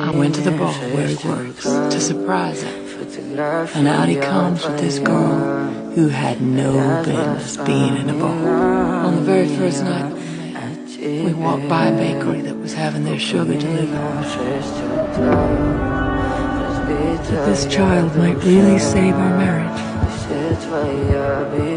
I went to the bar where he works to surprise him, and out he comes with this girl who had no business being in a bar. On the very first night that we met, we walked by a bakery that was having their sugar delivered. That this child might really save our marriage,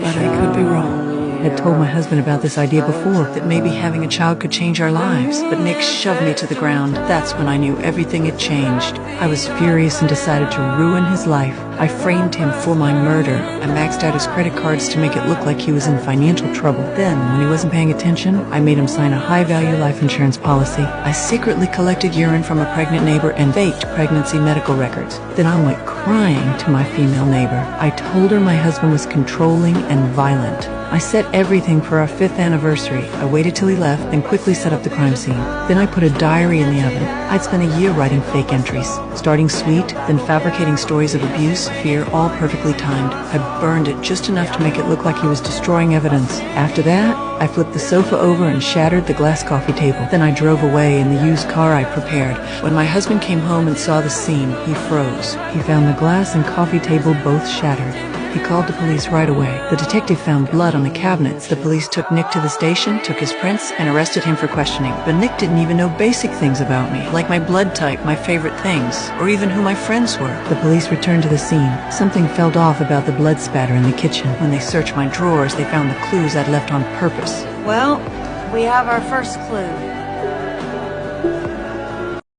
but I could be wrong. I had told my husband about this idea before, that maybe having a child could change our lives. But Nick shoved me to the ground. That's when I knew everything had changed. I was furious and decided to ruin his life. I framed him for my murder. I maxed out his credit cards to make it look like he was in financial trouble. Then, when he wasn't paying attention, I made him sign a high-value life insurance policy. I secretly collected urine from a pregnant neighbor and faked pregnancy medical records. Then I went crying to my female neighbor. I told her my husband was controlling and violent. I set everything for our 5th anniversary. I waited till he left, then quickly set up the crime scene. Then I put a diary in the oven. I'd spent a year writing fake entries, starting sweet, then fabricating stories of abuse, fear, all perfectly timed. I burned it just enough to make it look like he was destroying evidence. After that, I flipped the sofa over and shattered the glass coffee table. Then I drove away in the used car I prepared. When my husband came home and saw the scene, he froze. He found the glass and coffee table both shattered. He called the police right away. The detective found blood on the cabinets. The police took Nick to the station, took his prints, and arrested him for questioning. But Nick didn't even know basic things about me, like my blood type, my favorite things, or even who my friends were. The police returned to the scene. Something felt off about the blood spatter in the kitchen. When they searched my drawers, they found the clues I'd left on purpose. Well, we have our first clue.